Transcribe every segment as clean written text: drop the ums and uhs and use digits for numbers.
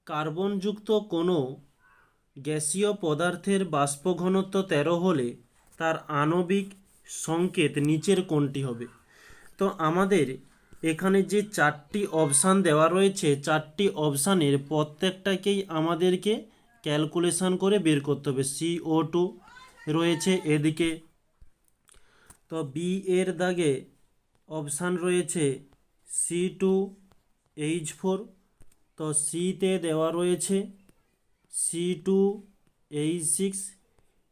কার্বনযুক্ত কোনো গ্যাসীয় পদার্থের বাষ্প ঘনত্ব 13 হলে তার আণবিক সংকেত নিচের কোনটি হবে? তো আমাদের এখানে যে চারটি অপশান দেওয়া রয়েছে, চারটি অপশানের প্রত্যেকটাকেই আমাদেরকে ক্যালকুলেশন করে বের করতে হবে। CO2 রয়েছে এদিকে, তো বি এর দাগে অপশান রয়েছে C2H4, তো সিতে দেওয়া রয়েছে C2H6,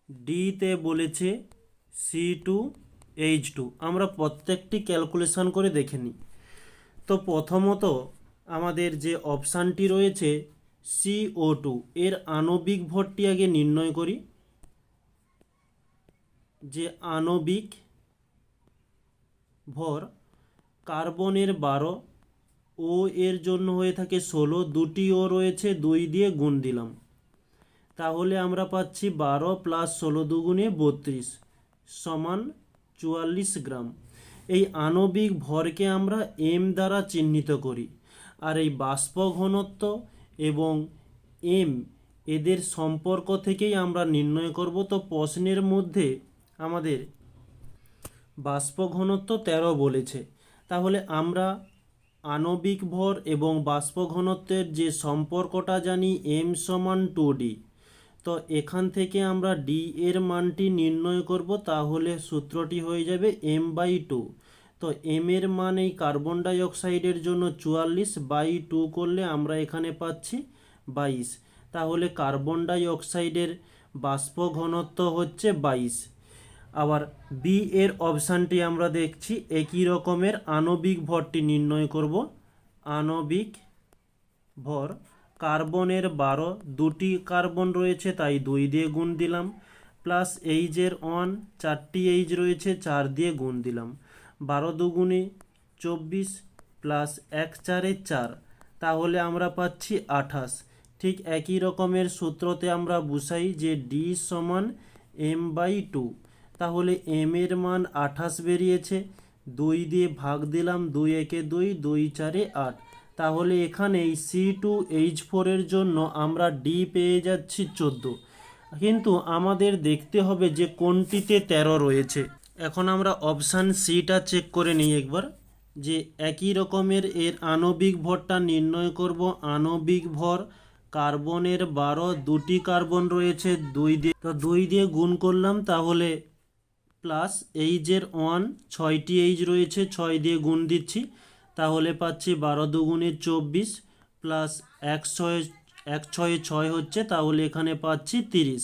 ডিতে বলেছে C2H2। আমরা প্রত্যেকটি ক্যালকুলেশন করে দেখে নিই। তো প্রথমত আমাদের যে অপশানটি রয়েছে CO2, এর আণবিক ভরটি আগে নির্ণয় করি। যে আণবিক ভর কার্বনের 12, ও এর জন্য হয়ে থাকে 16, দুটি ও রয়েছে, 2 দিয়ে গুণ দিলাম, তাহলে আমরা পাচ্ছি 12 + 16 দুগুণে 32 সমান 44 গ্রাম। এই আণবিক ভরকে আমরা এম দ্বারা চিহ্নিত করি। আর এই বাষ্প ঘনত্ব এবং এম এদের সম্পর্ক থেকেই আমরা নির্ণয় করব। তো প্রশ্নের মধ্যে আমাদের বাষ্প ঘনত্ব 13 বলেছে, তাহলে আমরা আণবিক ভর এবং বাষ্প ঘনত্বের যে সম্পর্কটা জানি m = 2d। তো এখান থেকে আমরা d এর মানটি নির্ণয় করব, তাহলে সূত্রটি হয়ে যাবে m/2। তো m এর মান এই কার্বন ডাই অক্সাইডের জন্য 44/2 করলে আমরা এখানে পাচ্ছি 22। তাহলে কার্বন ডাই অক্সাইডের বাষ্প ঘনত্ব হচ্ছে 22। আবার বি এর অপশানটি আমরা দেখছি, একই রকমের আণবিক ভরটি নির্ণয় করব। আণবিক ভর কার্বনের 12, দুটি কার্বন রয়েছে তাই 2 দিয়ে গুণ দিলাম, প্লাস এইচের 1, 4টি এইচ রয়েছে, 4 দিয়ে গুণ দিলাম, 12 দুগুণে 24 প্লাস 1 4 4, তাহলে আমরা পাচ্ছি 28। ঠিক একই রকমের সূত্রতে আমরা বসাই যে d = m/2। তাহলে m এর মান 28 বেরিয়েছে, 2 দিয়ে ভাগ দিলাম, 2 একে 2, 2 4 8। তাহলে এখানে এই C2H4 এর জন্য আমরা D পেয়ে যাচ্ছি 14। কিন্তু আমাদের দেখতে হবে যে কোনটিতে 13 রয়েছে। এখন আমরা অপশান সিটা চেক করে নিই একবার, যে একই রকমের এর আণবিক ভরটা নির্ণয় করব। আণবিক ভর কার্বনের 12, দুটি কার্বন রয়েছে, 2 দিয়ে, তো 2 দিয়ে গুণ করলাম, তাহলে প্লাস এইচের 1, 6টি এইচ রয়েছে, 6 দিয়ে গুণ দিচ্ছি, তাহলে পাচ্ছি 12 দুগুণে 24 প্লাস 1 6 6 হচ্ছে, তাহলে এখানে পাচ্ছি 30।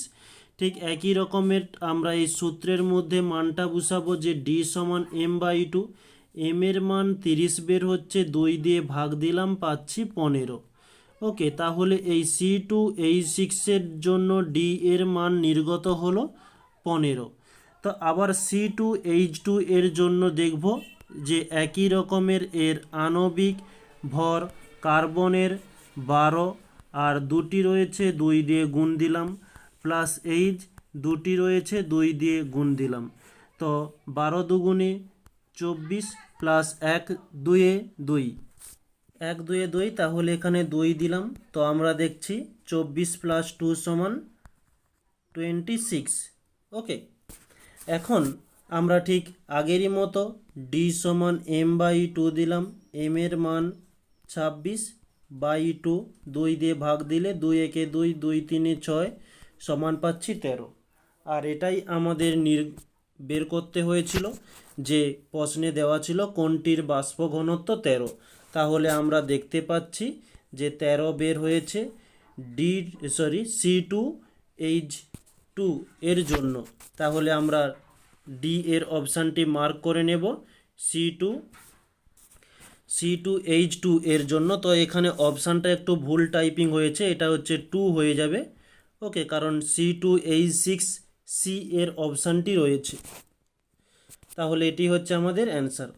ঠিক একই রকমের আমরা এই সূত্রের মধ্যে মানটা বসাবো যে d = m/2। m এর মান 30 বের হচ্ছে, 2 দিয়ে ভাগ দিলাম, পাচ্ছি 15। ওকে, তাহলে এই C2H6 এর জন্য d এর মান নির্গত হলো 15। তো আবার C2H2 এর জন্য দেখব যে একই রকমের এর আণবিক ভর কার্বনের 12, আর দুটি রয়েছে, 2 দিয়ে গুণ দিলাম, প্লাস এইচ, দুটি রয়েছে, 2 দিয়ে গুণ দিলাম, তো 12 দুগুণে 24 প্লাস 1 2 2, 1 2 2, তাহলে এখানে 2 দিলাম, তো আমরা দেখছি 24 + 2 = 26। ওকে, এখন আমরা ঠিক আগেরই মতো d = m/2 দিলাম, m এর মান 26/2, 2 দিয়ে ভাগ দিলে 2 একে 2, 2 3 6 সমান পাচ্ছি 13। আর এটাই আমাদের বের করতে হয়েছিল, যে প্রশ্নে দেওয়া ছিল কোনটির বাষ্প ঘনত্ব 13। তাহলে আমরা দেখতে পাচ্ছি যে 13 বের হয়েছে C2H2 এর জন্য। তাহলে আমরা ডি এর অপশানটি মার্ক করে নেব C2H2 এর জন্য। তো এখানে অপশানটা একটু ভুল টাইপিং হয়েছে, এটা হচ্ছে 2 হয়ে যাবে। ওকে, কারণ C2H6 এর অপশানটি রয়েছে। তাহলে এটি হচ্ছে আমাদের অ্যান্সার।